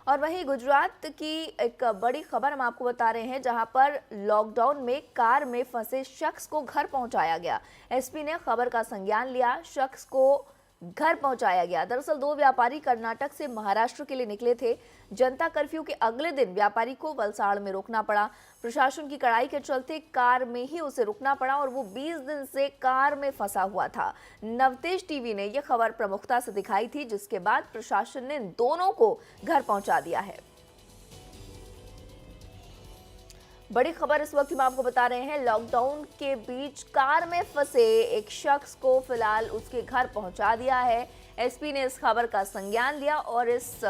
और वहीं गुजरात की एक बड़ी खबर हम आपको बता रहे हैं, जहां पर लॉकडाउन में कार में फंसे शख्स को घर पहुंचाया गया। एसपी ने खबर का संज्ञान लिया, शख्स को घर पहुंचाया गया। दरअसल दो व्यापारी कर्नाटक से महाराष्ट्र के लिए निकले थे। जनता कर्फ्यू के अगले दिन व्यापारी को वलसाड़ में रोकना पड़ा। प्रशासन की कड़ाई के चलते कार में ही उसे रुकना पड़ा और वो 20 दिन से कार में फंसा हुआ था। नवतेज टीवी ने यह खबर प्रमुखता से दिखाई थी, जिसके बाद प्रशासन ने दोनों को घर पहुंचा दिया है। बड़ी खबर इस वक्त हम आपको बता रहे हैं, लॉकडाउन के बीच कार में फंसे एक शख्स को फिलहाल उसके घर पहुंचा दिया है। एसपी ने इस खबर का संज्ञान लिया और इस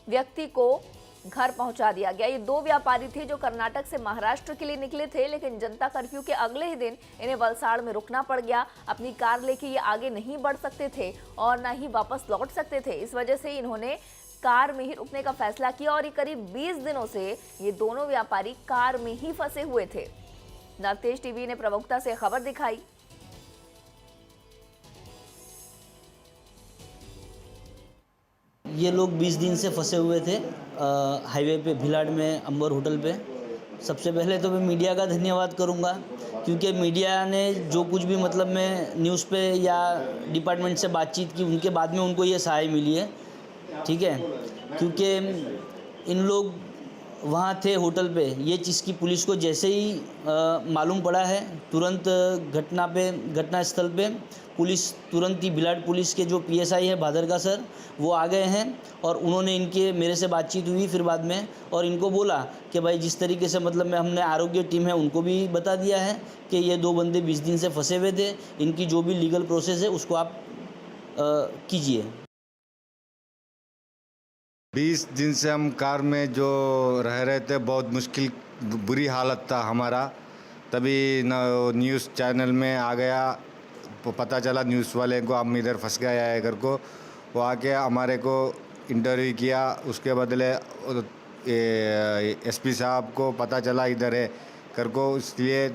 व्यक्ति को घर पहुंचा दिया गया। ये दो व्यापारी थे जो कर्नाटक से महाराष्ट्र के लिए निकले थे, लेकिन जनता कर्फ्यू के अगले ही दिन इन्हें वलसाड़ में रुकना पड़ गया। अपनी कार लेके ये आगे नहीं बढ़ सकते थे और ना ही वापस लौट सकते थे। इस वजह से इन्होंने कार में ही रुकने का फैसला किया और ये करीब 20 दिनों से ये दोनों व्यापारी कार में ही फंसे हुए थे। नवतेज टीवी ने प्रमुखता से खबर दिखाई। ये लोग 20 दिन से फंसे हुए थे हाईवे पे, भिलाड़ में अंबर होटल पे। सबसे पहले तो मैं मीडिया का धन्यवाद करूंगा, क्योंकि मीडिया ने जो कुछ भी मतलब मैं न्यूज़ पे या डिपार्टमेंट से बातचीत की, उनके बाद में उनको ये सहाय मिली है। ठीक है, क्योंकि इन लोग वहाँ थे होटल पे। ये चीज़ की पुलिस को जैसे ही मालूम पड़ा है, तुरंत घटनास्थल पे पुलिस तुरंत ही भिलाड़ पुलिस के जो पीएसआई है भादरका सर, वो आ गए हैं और उन्होंने मेरे से बातचीत हुई फिर बाद में, और इनको बोला कि भाई जिस तरीके से मतलब हमने आरोग्य टीम है उनको भी बता दिया है कि ये दो बंदे 20 दिन से फंसे हुए थे, इनकी जो भी लीगल प्रोसेस है उसको आप कीजिए। 20 दिन से हम कार में जो रह रहे थे, बहुत मुश्किल बुरी हालत था हमारा। तभी न्यूज़ चैनल में आ गया, पता चला न्यूज़ वाले को हम इधर फंस गए है घर को। वो आके हमारे को इंटरव्यू किया, उसके बदले एसपी साहब को पता चला इधर है घर को, इसलिए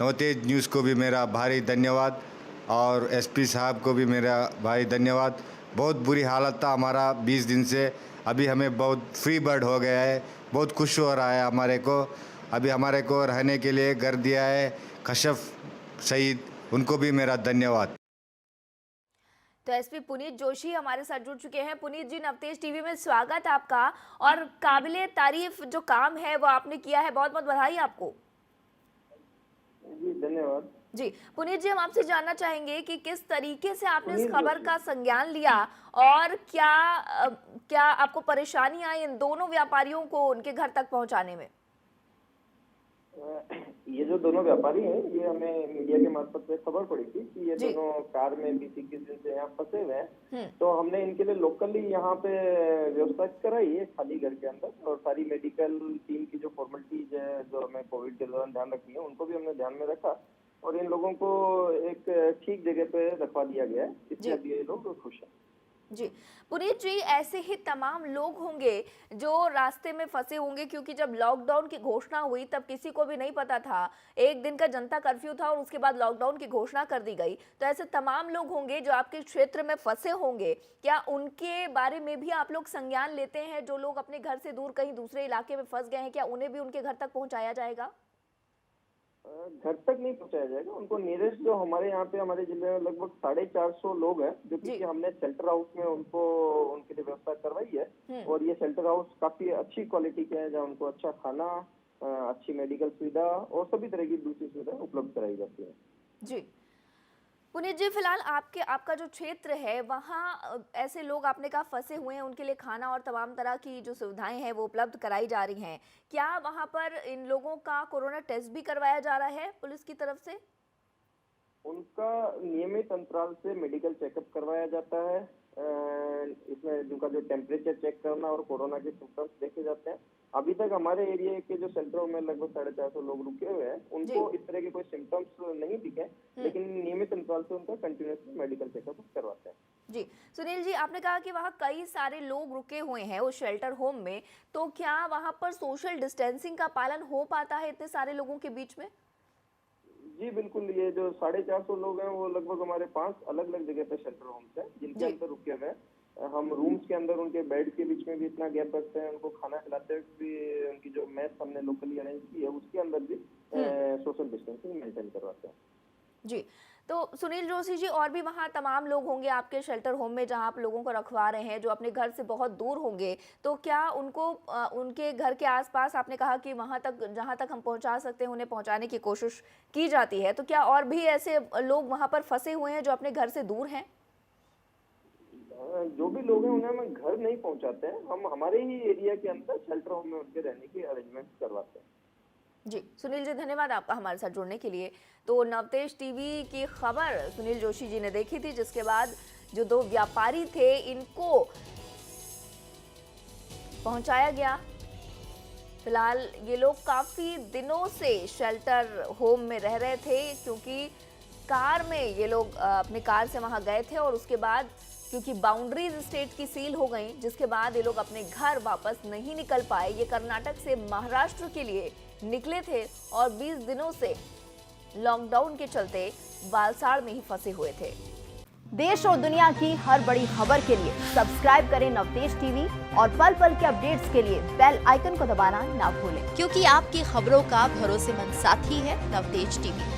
नवतेज न्यूज़ को भी मेरा भारी धन्यवाद और एसपी साहब को भी मेरा भारी धन्यवाद। बहुत बुरी हालत था हमारा 20 दिन से, अभी हमें बहुत फ्री बर्ड हो गया है, बहुत खुश हो रहा है हमारे को। अभी हमारे को रहने के लिए घर दिया है कशफ शहीद, उनको भी मेरा धन्यवाद। तो एसपी पुनीत जोशी हमारे साथ जुड़ चुके हैं। पुनीत जी, नवतेज टीवी में स्वागत आपका। और काबिले तारीफ जो काम है वो आपने किया है, बहुत बहुत बधाई आपको। जी धन्यवाद। जी पुनीत जी, हम आपसे जानना चाहेंगे कि किस तरीके से आपने इस खबर का संज्ञान लिया और क्या आपको परेशानी आई इन दोनों व्यापारियों को उनके घर तक पहुंचाने में? ये जो दोनों व्यापारी हैं, ये हमें मीडिया के मार्फत से खबर पड़ी थी कि ये दोनों कार में 20-21 दिन से यहाँ फंसे हुए हैं। तो हमने इनके लिए लोकली यहाँ पे व्यवस्था कराई है खाली घर के अंदर, और सारी मेडिकल टीम की जो फॉर्मेलिटीज है, जो हमें कोविड के दौरान ध्यान रखनी है, उनको भी हमने ध्यान में रखा और इन लोगों को एक ठीक जगह पे रखवा दिया गया है। इसलिए अभी ये लोग खुश हैं। जी पुनीत जी, ऐसे ही तमाम लोग होंगे जो रास्ते में फंसे होंगे, क्योंकि जब लॉकडाउन की घोषणा हुई तब किसी को भी नहीं पता था। एक दिन का जनता कर्फ्यू था और उसके बाद लॉकडाउन की घोषणा कर दी गई। तो ऐसे तमाम लोग होंगे जो आपके क्षेत्र में फंसे होंगे, क्या उनके बारे में भी आप लोग संज्ञान लेते हैं? जो लोग अपने घर से दूर कहीं दूसरे इलाके में फंस गए हैं, क्या उन्हें भी उनके घर तक पहुंचाया जाएगा? घर तक नहीं पहुंचाया जाएगा, उनको नियरेस्ट जो हमारे यहाँ पे हमारे जिले में लगभग 450 लोग हैं, जो कि हमने शेल्टर हाउस में उनको उनके लिए व्यवस्था करवाई है। और ये शेल्टर हाउस काफी अच्छी क्वालिटी के हैं, जहाँ उनको अच्छा खाना, अच्छी मेडिकल सुविधा और सभी तरह की दूसरी सुविधा उपलब्ध कराई जाती है। जी पुनीत जी, फिलहाल आपका जो क्षेत्र है वहाँ ऐसे लोग आपने कहा फंसे हुए हैं, उनके लिए खाना और तमाम तरह की जो सुविधाएं हैं वो उपलब्ध कराई जा रही हैं। क्या वहाँ पर इन लोगों का कोरोना टेस्ट भी करवाया जा रहा है पुलिस की तरफ से? उनका नियमित अंतराल से मेडिकल चेकअप करवाया जाता है। इसमें उनका जो टेम्परेचर चेक करना और कोरोना के सिम्टम्स देखे जाते हैं। अभी तक हमारे एरिया के जो सेंटरों में लगभग 450 लोग रुके हुए हैं, उनको इस तरह के कोई सिम्टम्स नहीं दिखे, लेकिन नियमित अंतराल से उनका कंटिन्यूसली मेडिकल चेकअप करवाते हैं। जी सुनील जी, आपने कहा कि वहाँ कई सारे लोग रुके हुए हैं उस शेल्टर होम में, तो क्या वहाँ पर सोशल डिस्टेंसिंग का पालन हो पाता है इतने सारे लोगों के बीच में? जी बिल्कुल, ये जो 450 लोग हैं वो लगभग हमारे 5 अलग अलग जगह पे शेल्टर होम्स हैं जिनके अंदर रुके हुए हैं। हम रूम्स के अंदर उनके बेड के बीच में भी इतना गैप रखते हैं, उनको खाना खिलाते वक्त भी उनकी जो मेस हमने लोकली अरेंज की है उसके अंदर भी सोशल डिस्टेंसिंग मेंटेन करवाते हैं। जी, तो सुनील जोशी जी, और भी वहाँ तमाम लोग होंगे आपके शेल्टर होम में जहाँ आप लोगों को रखवा रहे हैं, जो अपने घर से बहुत दूर होंगे, तो क्या उनको उनके घर के आसपास, आपने कहा कि वहाँ तक जहाँ तक हम पहुँचा सकते हैं उन्हें पहुँचाने की कोशिश की जाती है, तो क्या और भी ऐसे लोग वहाँ पर फंसे हुए हैं जो अपने घर से दूर हैं? जो भी लोग हैं उन्हें हम घर नहीं पहुंचाते हैं, हम हमारे ही एरिया के अंदर शेल्टर होम में उनके रहने की अरेंजमेंट करवाते हैं। जी, सुनील जी, धन्यवाद आपका हमारे साथ जुड़ने के लिए। तो नवतेज टीवी की खबर सुनील जोशी जी ने देखी थी, जिसके बाद जो 2 व्यापारी थे इनको पहुंचाया गया। फिलहाल ये लोग काफी दिनों से शेल्टर होम में रह रहे थे, क्योंकि कार में ये लोग अपनी कार से वहां गए थे और उसके बाद क्योंकि बाउंड्रीज स्टेट की सील हो गई, जिसके बाद ये लोग अपने घर वापस नहीं निकल पाए। ये कर्नाटक से महाराष्ट्र के लिए निकले थे और 20 दिनों से लॉकडाउन के चलते बालसाड़ में ही फंसे हुए थे। देश और दुनिया की हर बड़ी खबर के लिए सब्सक्राइब करें नवतेज टीवी और पल पल के अपडेट्स के लिए बेल आइकन को दबाना ना भूलें, क्योंकि आपकी खबरों का भरोसेमंद साथी है नवतेज टीवी।